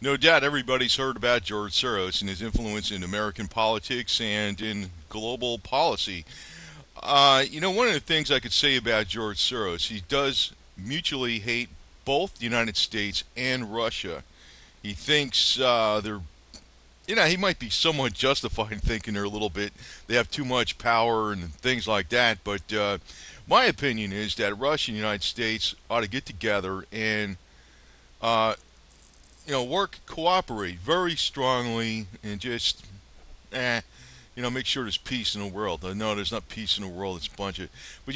No doubt everybody's heard about George Soros and his influence in American politics and in global policy. One of the things I could say about George Soros, he does mutually hate both the United States and Russia. He thinks he might be somewhat justified in thinking they're a little bit, they have too much power and things like that. But my opinion is that Russia and the United States ought to get together and uh, work, cooperate very strongly, and just, make sure there's peace in the world. No, there's not peace in the world. It's a bunch of, but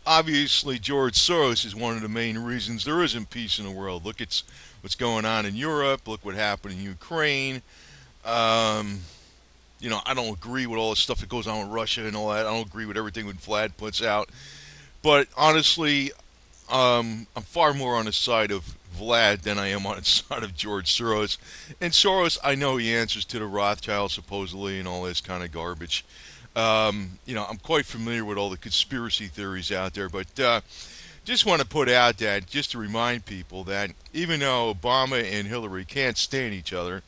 obviously George Soros is one of the main reasons there isn't peace in the world. Look at what's going on in Europe. Look what happened in Ukraine. Um, I don't agree with all the stuff that goes on with Russia and all that. I don't agree with everything that Vlad puts out. But honestly, I'm far more on the side of Vlad than I am on the side of George Soros. And Soros, I know he answers to the Rothschilds supposedly and all this kind of garbage. I'm quite familiar with all the conspiracy theories out there, but just want to put out that just to remind people that even though Obama and Hillary can't stand each other,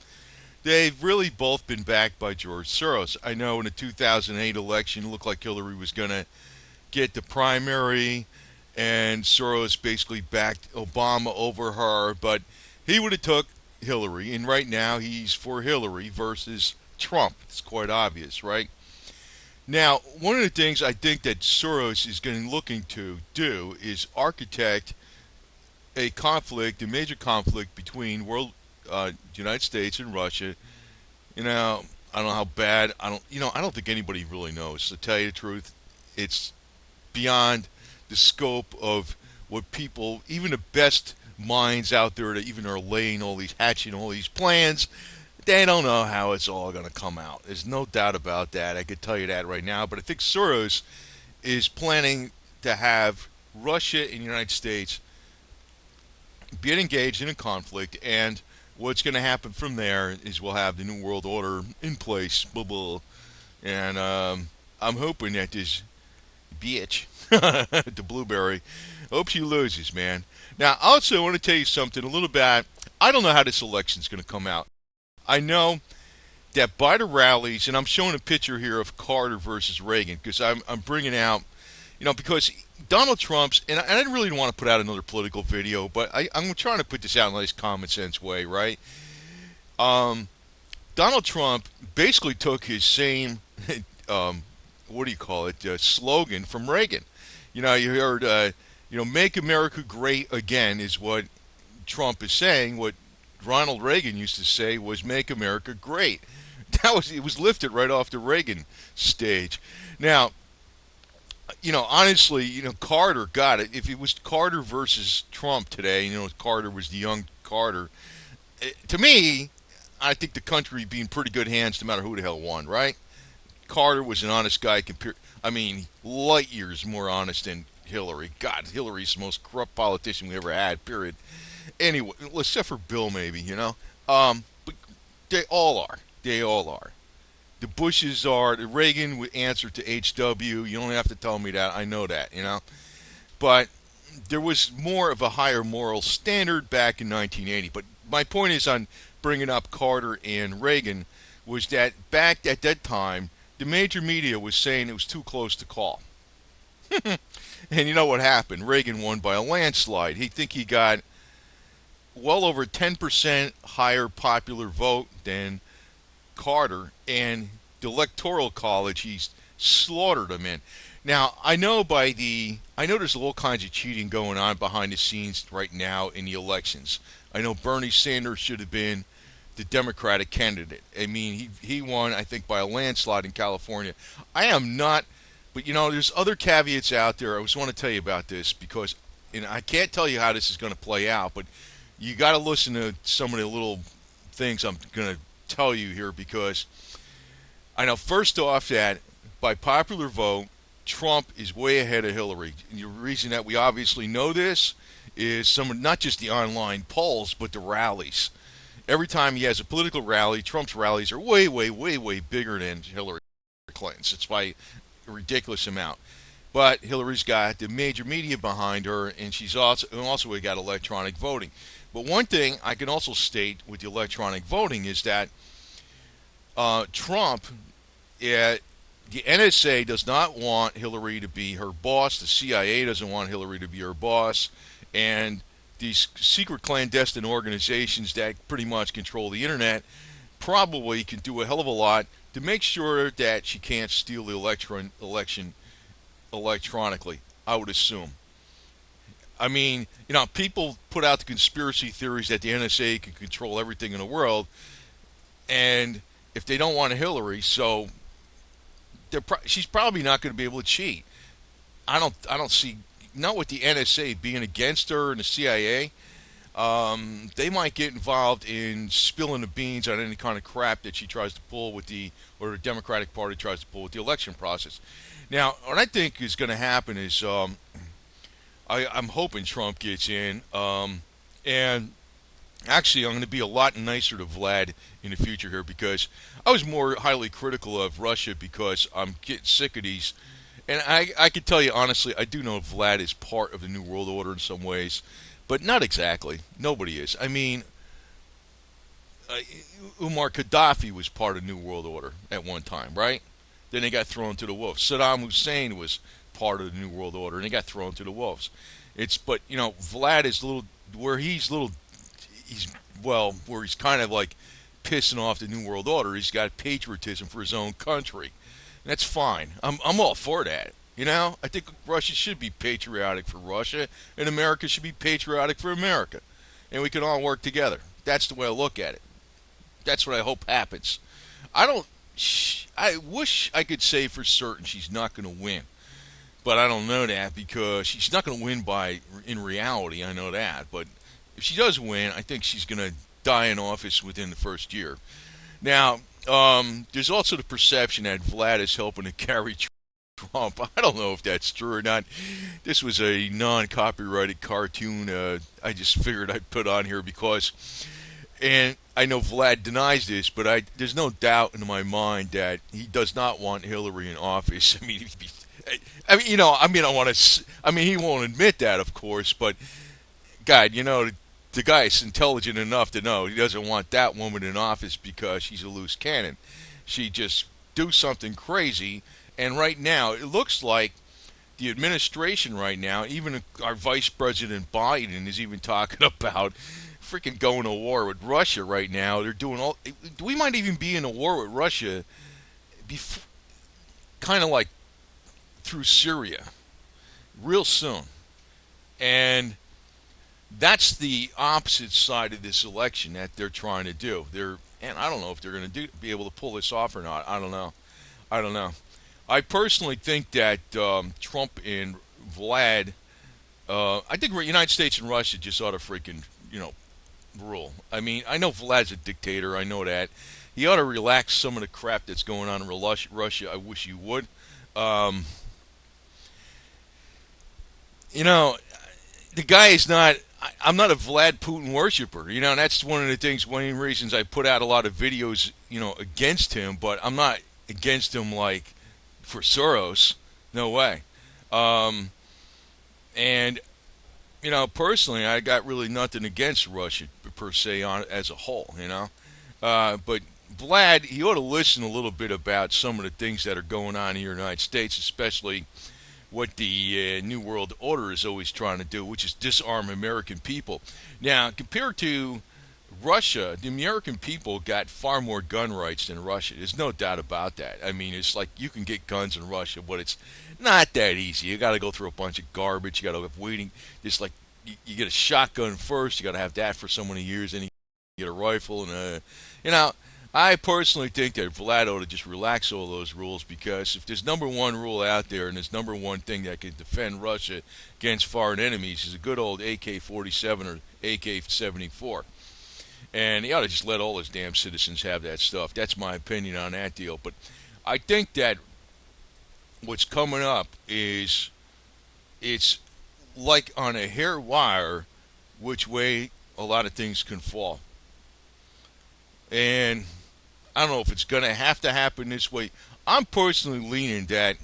they've really both been backed by George Soros. I know in the 2008 election, it looked like Hillary was going to get the primary, and Soros basically backed Obama over her, but he would have took Hillary, and right now he's for Hillary versus Trump. It's quite obvious, right? Now, one of the things I think that Soros is going to looking to do is architect a conflict, a major conflict between United States and Russia. I don't know how bad. I don't think anybody really knows. To tell you the truth, it's beyond the scope of what people, even the best minds out there that even are laying all these, hatching all these plans, they don't know how it's all going to come out. There's no doubt about that. I could tell you that right now. But I think Soros is planning to have Russia and the United States get engaged in a conflict, and what's going to happen from there is we'll have the New World Order in place. Blah, blah. And I'm hoping that this bitch, the blueberry, hope she loses, man. Now, also, I want to tell you something a little bit. I don't know how this election's going to come out. I know that by the rallies, and I'm showing a picture here of Carter versus Reagan because I'm bringing out, because Donald Trump's, and I didn't really want to put out another political video, but I'm trying to put this out in a nice common sense way, right? Um, Donald Trump basically took his same, what do you call it, slogan from Reagan. You heard, make America great again is what Trump is saying. What Ronald Reagan used to say was make America great. It was lifted right off the Reagan stage. Now, honestly, Carter got it. If it was Carter versus Trump today, Carter was the young Carter. To me, I think the country would be in pretty good hands no matter who the hell won, right? Carter was an honest guy. Light years more honest than Hillary. God, Hillary's the most corrupt politician we ever had. Period. Anyway, except for Bill, maybe. But they all are. They all are. The Bushes are. The Reagan would answer to HW. You don't have to tell me that. I know that. But there was more of a higher moral standard back in 1980. But my point is on bringing up Carter and Reagan was that back at that time, the major media was saying it was too close to call. And you know what happened? Reagan won by a landslide. He got well over 10% higher popular vote than Carter, and the Electoral College, he's slaughtered him in. Now, I know there's all kinds of cheating going on behind the scenes right now in the elections. I know Bernie Sanders should have been the Democratic candidate. I mean, he won, I think, by a landslide in California. I am not, but there's other caveats out there. I just want to tell you about this because, I can't tell you how this is going to play out, but you got to listen to some of the little things I'm going to tell you here because I know first off that by popular vote, Trump is way ahead of Hillary. And the reason that we obviously know this is not just the online polls, but the rallies. Every time he has a political rally, Trump's rallies are way, way, way, way bigger than Hillary Clinton's. It's by a ridiculous amount. But Hillary's got the major media behind her, and she's also got electronic voting. But one thing I can also state with the electronic voting is that Trump, the NSA does not want Hillary to be her boss. The CIA doesn't want Hillary to be her boss. And these secret clandestine organizations that pretty much control the internet probably can do a hell of a lot to make sure that she can't steal the election electronically, I would assume. I mean, people put out the conspiracy theories that the NSA can control everything in the world, and if they don't want Hillary, so she's probably not going to be able to cheat. I don't see, not with the NSA being against her and the CIA. They might get involved in spilling the beans on any kind of crap that she tries to pull or the Democratic Party tries to pull with the election process. Now, what I think is going to happen is, I'm hoping Trump gets in, and actually I'm going to be a lot nicer to Vlad in the future here, because I was more highly critical of Russia because I'm getting sick of these. And I can tell you honestly, I do know Vlad is part of the New World Order in some ways, but not exactly. Nobody is. I mean, Umar Gaddafi was part of New World Order at one time, right? Then he got thrown to the wolves. Saddam Hussein was part of the New World Order, and he got thrown to the wolves. But Vlad is where he's kind of like pissing off the New World Order. He's got patriotism for his own country. And that's fine. I'm all for that. I think Russia should be patriotic for Russia, and America should be patriotic for America, and we can all work together. That's the way I look at it. That's what I hope happens. I wish I could say for certain she's not going to win. But I don't know that, because she's not going to win in reality, I know that. But if she does win, I think she's going to die in office within the first year. Now, there's also the perception that Vlad is helping to carry Trump. I don't know if that's true or not. This was a non-copyrighted cartoon I just figured I'd put on here and I know Vlad denies this, but there's no doubt in my mind that he does not want Hillary in office. He won't admit that, of course, but God, the guy's intelligent enough to know he doesn't want that woman in office because she's a loose cannon. She just do something crazy, and right now it looks like the administration right now, even our Vice President Biden is even talking about freaking going to war with Russia right now. They're doing we might even be in a war with Russia, kind of like through Syria, real soon. And that's the opposite side of this election that they're trying to do. And I don't know if they're going to be able to pull this off or not. I don't know. I personally think that Trump and Vlad, I think the United States and Russia just ought to freaking, rule. I mean, I know Vlad's a dictator. I know that. He ought to relax some of the crap that's going on in Russia. I wish he would. The guy is not. I'm not a Vlad Putin worshiper. And that's one of the reasons I put out a lot of videos, against him. But I'm not against him like for SOROS. No way. And personally, I got really nothing against Russia per se as a whole. But Vlad, he ought to listen a little bit about some of the things that are going on here in the United States, especially what the New World Order is always trying to do, which is disarm American people. Now, compared to Russia, the American people got far more gun rights than Russia. There's no doubt about that. I mean, it's like you can get guns in Russia, but it's not that easy. You got to go through a bunch of garbage. You got to have waiting. It's like you get a shotgun first. You got to have that for so many years, then you get a rifle, and I personally think that Vlad ought to just relax all those rules, because if there's number one rule out there and there's number one thing that can defend Russia against foreign enemies is a good old AK-47 or AK-74. And he ought to just let all his damn citizens have that stuff. That's my opinion on that deal. But I think that what's coming up is it's like on a hair wire which way a lot of things can fall. And I don't know if it's going to happen this way. I'm personally leaning that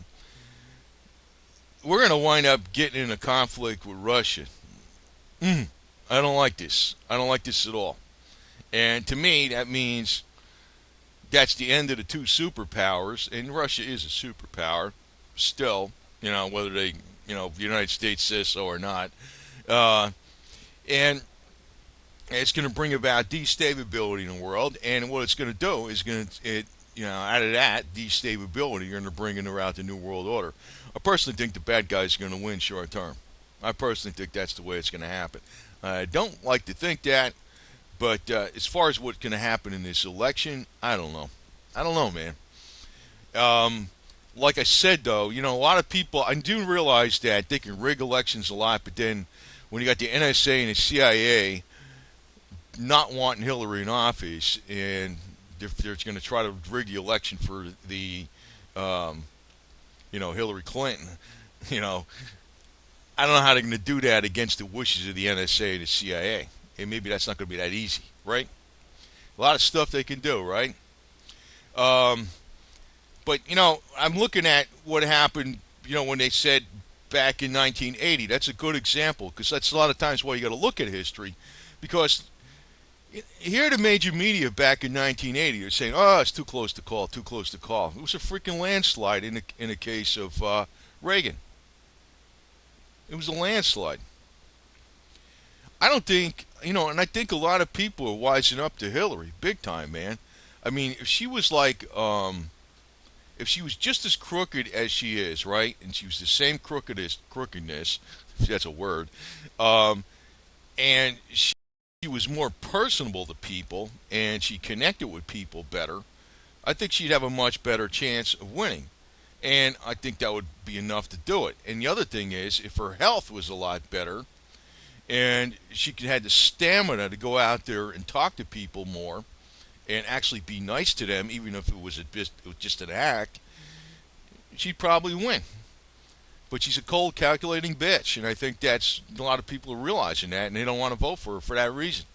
we're going to wind up getting in a conflict with Russia. I don't like this. I don't like this at all. And to me, that means that's the end of the two superpowers. And Russia is a superpower still, whether they, the United States says so or not. Uh, and it's going to bring about destability in the world. And what it's going to do is out of that destability, you're going to bring in around the New World Order. I personally think the bad guys are going to win short term. I personally think that's the way it's going to happen. I don't like to think that, but as far as what's going to happen in this election, I don't know. I don't know, man. Like I said, though, a lot of people, I do realize that they can rig elections a lot, but then when you got the NSA and the CIA not wanting Hillary in office, and they're going to try to rig the election for the, Hillary Clinton, I don't know how they're going to do that against the wishes of the NSA and the CIA. And maybe that's not going to be that easy, right? A lot of stuff they can do, right? But, I'm looking at what happened, when they said back in 1980. That's a good example because that's a lot of times why you got to look at history. Because here the major media back in 1980 are saying, oh, it's too close to call, too close to call. It was a freaking landslide in the case of Reagan. It was a landslide. I don't think, and I think a lot of people are wising up to Hillary, big time, man. I mean, if she was if she was just as crooked as she is, right, and she was the same crookedness, if that's a word, and she was more personable to people, and she connected with people better, I think she'd have a much better chance of winning. And I think that would be enough to do it. And the other thing is, if her health was a lot better, and she had the stamina to go out there and talk to people more, and actually be nice to them, even if it was just an act, she'd probably win. But she's a cold, calculating bitch, and I think that's a lot of people are realizing that, and they don't want to vote for her for that reason.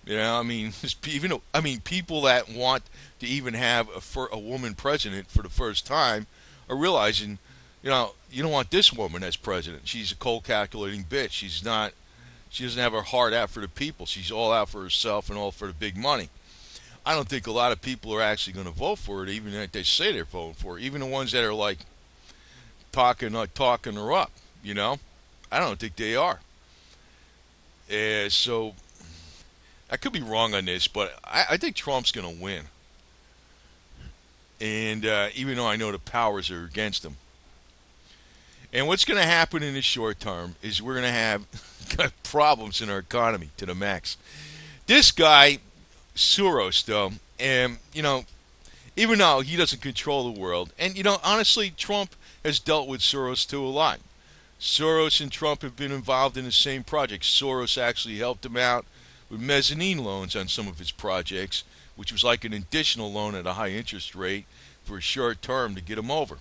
People that want to even have a woman president for the first time are realizing, you don't want this woman as president. She's a cold, calculating bitch. She doesn't have her heart out for the people. She's all out for herself and all for the big money. I don't think a lot of people are actually going to vote for it, even if they say they're voting for it. Even the ones that are like talking her up, I don't think they are. So I could be wrong on this, but I think Trump's going to win. And even though I know the powers are against him. And what's going to happen in the short term is we're going to have problems in our economy to the max. This guy, Soros, though, and, even though he doesn't control the world, and, honestly, Trump has dealt with Soros too a lot. Soros and Trump have been involved in the same project. Soros actually helped him out with mezzanine loans on some of his projects, which was like an additional loan at a high interest rate for a short term to get him over,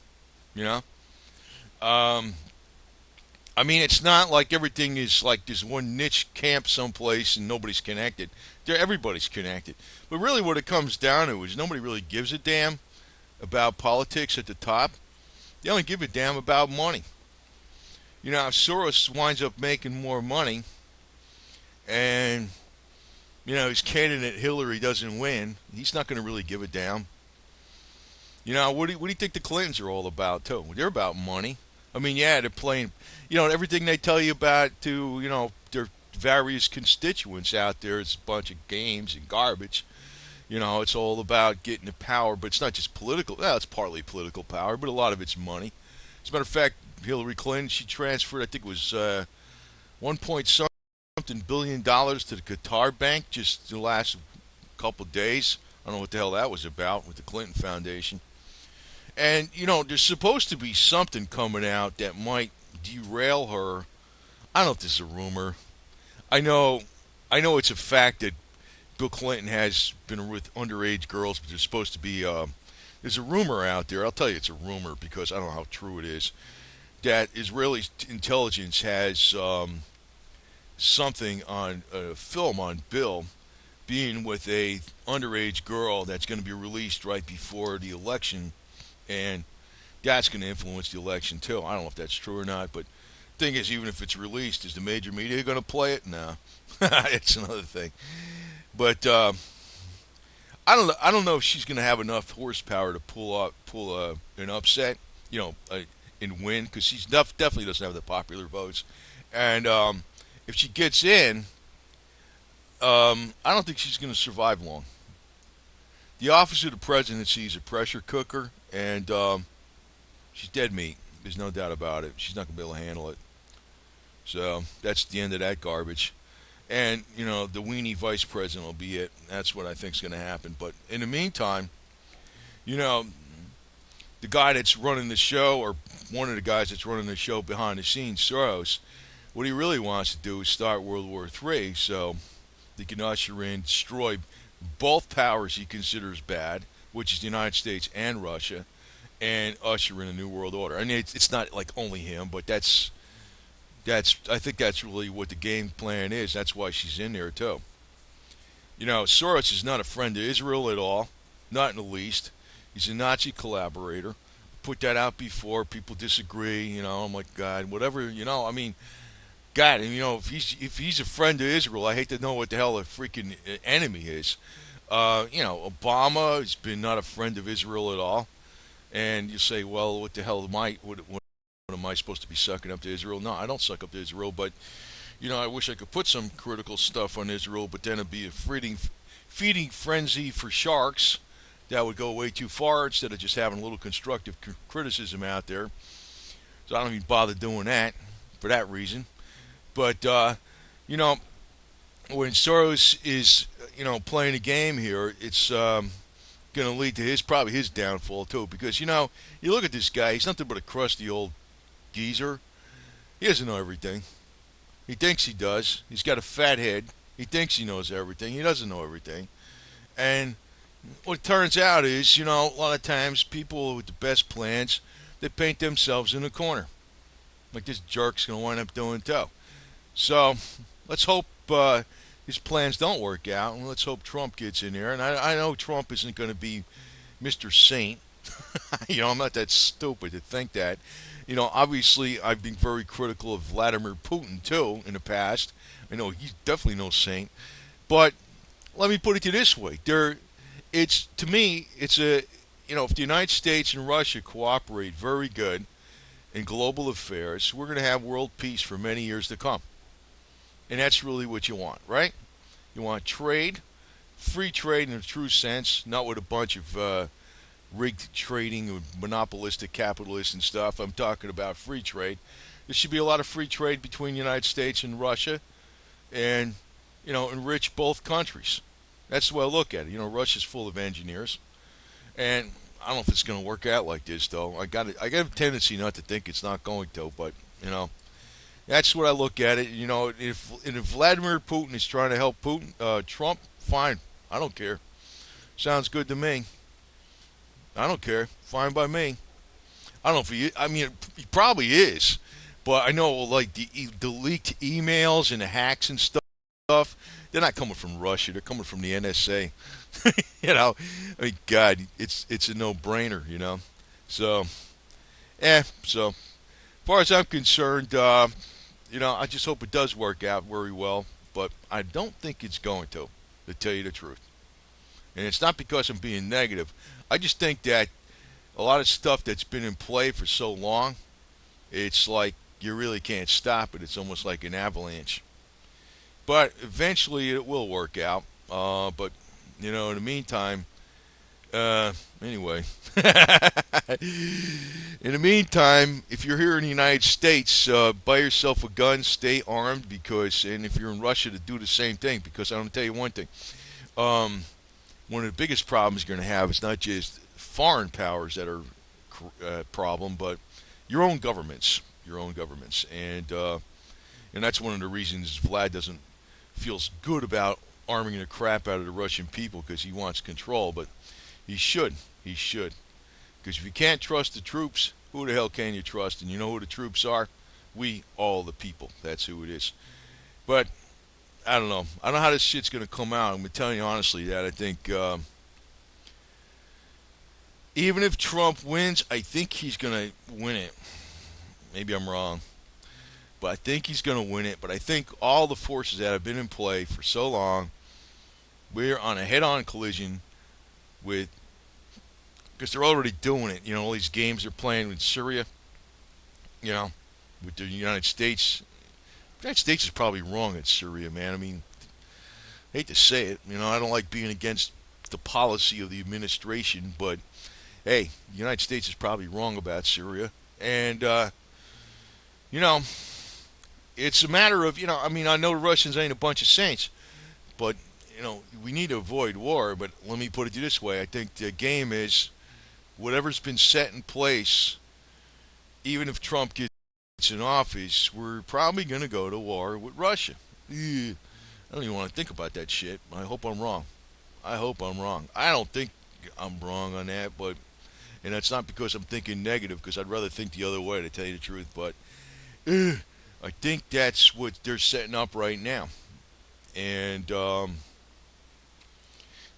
it's not like everything is like there's one niche camp someplace and nobody's connected. Everybody's connected. But really what it comes down to is nobody really gives a damn about politics at the top. They only give a damn about money. If Soros winds up making more money and, his candidate Hillary doesn't win, he's not going to really give a damn. What do you think the Clintons are all about, too? They're about money. They're playing, everything they tell you about to, their various constituents out there is a bunch of games and garbage. It's all about getting the power, but it's not just political. Well, it's partly political power, but a lot of it's money. As a matter of fact, Hillary Clinton, she transferred, I think it was 1 point something billion dollars to the Qatar Bank just the last couple of days. I don't know what the hell that was about with the Clinton Foundation. And, there's supposed to be something coming out that might derail her. I don't know if this is a rumor. I know it's a fact that Bill Clinton has been with underage girls, but there's supposed to be, there's a rumor out there. I'll tell you it's a rumor because I don't know how true it is, that Israeli intelligence has something on a film on Bill being with a underage girl that's going to be released right before the election, and that's going to influence the election too. I don't know if that's true or not, but Thing is, even if it's released, is the major media going to play it? No, it's another thing. But I don't know if she's going to have enough horsepower to pull an upset, you know, and win because she's definitely doesn't have the popular votes. And if she gets in, I don't think she's going to survive long. The office of the presidency is a pressure cooker, and she's dead meat. There's no doubt about it. She's not going to be able to handle it. So that's the end of that garbage. And, you know, the weenie vice president will be it. That's what I think is going to happen. But in the meantime, you know, the guy that's running the show, or one of the guys that's running the show behind the scenes, Soros, what he really wants to do is start World War III so they can usher in, destroy both powers he considers bad, which is the United States and Russia, and usher in a new world order. I mean, it's not like only him, but that's I think that's really what the game plan is. That's why she's in there too. You know, Soros is not a friend of Israel at all, not in the least. He's a Nazi collaborator. Put that out before. People disagree. You know, I'm like, God, whatever. You know, I mean, God, and you know, if he's a friend of Israel, I hate to know what the hell a freaking enemy is. You know, Obama has been not a friend of Israel at all. And you say, well, what the hell what am I supposed to be sucking up to Israel? No, I don't suck up to Israel, but you know, I wish I could put some critical stuff on Israel, but then it'd be a feeding frenzy for sharks that would go way too far instead of just having a little constructive criticism out there. So I don't even bother doing that for that reason. But you know, when Soros is playing a game here, it's going to lead to probably his downfall too. Because you know, you look at this guy; he's nothing but a crusty old geezer. He doesn't know everything. He thinks he does. He's got a fat head. He thinks he knows everything. He doesn't know everything. And what it turns out is, you know, a lot of times people with the best plans, they paint themselves in a corner. Like this jerk's going to wind up doing too. So let's hope his plans don't work out, and let's hope Trump gets in there. And I know Trump isn't going to be Mr. Saint. You know, I'm not that stupid to think that. You know, obviously, I've been very critical of Vladimir Putin, too, in the past. I know he's definitely no saint. But let me put it to you this way. To me, it's if the United States and Russia cooperate very good in global affairs, we're going to have world peace for many years to come. And that's really what you want, right? You want trade, free trade in a true sense, not with a bunch of rigged trading with monopolistic capitalists and stuff. I'm talking about free trade. There should be a lot of free trade between the United States and Russia and, you know, enrich both countries. That's the way I look at it. You know, Russia's full of engineers. And I don't know if it's going to work out like this, though. I got a tendency not to think it's not going to, but, you know, that's what I look at it. You know, if Vladimir Putin is trying to help Trump, fine. I don't care. Sounds good to me. I don't care. Fine by me. I don't know if he probably is. But I know, like, the leaked emails and the hacks and stuff, they're not coming from Russia. They're coming from the NSA. You know, I mean, God, it's a no-brainer, you know. So, so, as far as I'm concerned, you know, I just hope it does work out very well. But I don't think it's going to tell you the truth. And it's not because I'm being negative. I just think that a lot of stuff that's been in play for so long, it's like you really can't stop it. It's almost like an avalanche. But eventually it will work out. But, you know, in the meantime, anyway. In the meantime, if you're here in the United States, buy yourself a gun, stay armed, and if you're in Russia, to do the same thing. Because I'm going to tell you one thing. One of the biggest problems you're going to have is not just foreign powers that are a problem, but your own governments, and that's one of the reasons Vlad doesn't feels good about arming the crap out of the Russian people, because he wants control. But he should, because if you can't trust the troops, who the hell can you trust? And you know who the troops are? We, all the people. That's who it is. But I don't know. I don't know how this shit's going to come out. I'm telling you honestly that I think even if Trump wins, I think he's going to win it. Maybe I'm wrong. but I think he's going to win it. But I think all the forces that have been in play for so long, we're on a head-on collision with, because they're already doing it. All these games they're playing with Syria, you know, with the United States. The United States is probably wrong at Syria, man. I mean, I hate to say it. I don't like being against the policy of the administration, but hey, the United States is probably wrong about Syria. And, you know, it's a matter of, I know the Russians ain't a bunch of saints, but, we need to avoid war. But let me put it this way. I think the game is whatever's been set in place, even if Trump gets in office, we're probably going to go to war with Russia. I don't even want to think about that shit. I hope I'm wrong. I hope I'm wrong. I don't think I'm wrong on that, but, and that's not because I'm thinking negative, because I'd rather think the other way, to tell you the truth, but I think that's what they're setting up right now. And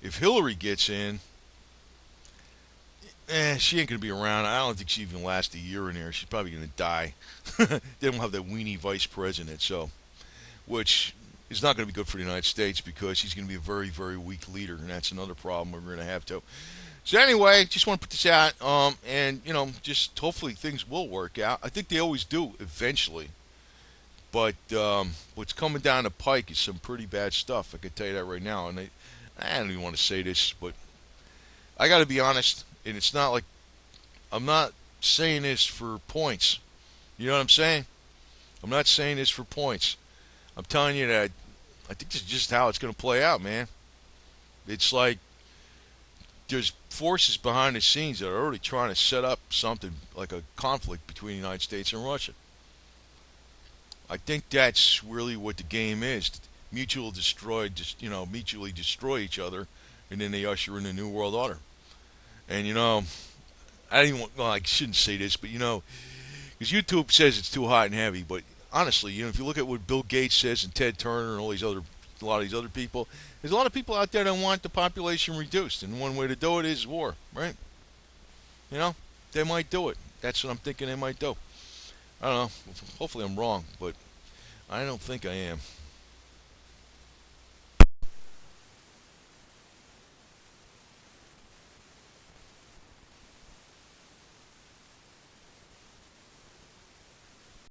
if Hillary gets in, she ain't going to be around. I don't think she even lasts a year in there. She's probably going to die. They don't have that weenie vice president, so, which is not going to be good for the United States, because she's going to be a very, very weak leader, and that's another problem we're going to have to. So anyway, just want to put this out, and, just hopefully things will work out. I think they always do eventually. But what's coming down the pike is some pretty bad stuff. I can tell you that right now. And I don't even want to say this, but I got to be honest, and it's not like I'm not saying this for points. You know what I'm saying? I'm not saying this for points. I'm telling you that I think this is just how it's going to play out, man. It's like there's forces behind the scenes that are already trying to set up something like a conflict between the United States and Russia. I think that's really what the game is. Mutually destroy each other, and then they usher in a new world order. And I don't even well, I shouldn't say this, but because YouTube says it's too hot and heavy, but honestly, if you look at what Bill Gates says and Ted Turner and a lot of these other people, there's a lot of people out there that want the population reduced, and one way to do it is war, right? They might do it. That's what I'm thinking they might do. I don't know. Hopefully I'm wrong, but I don't think I am.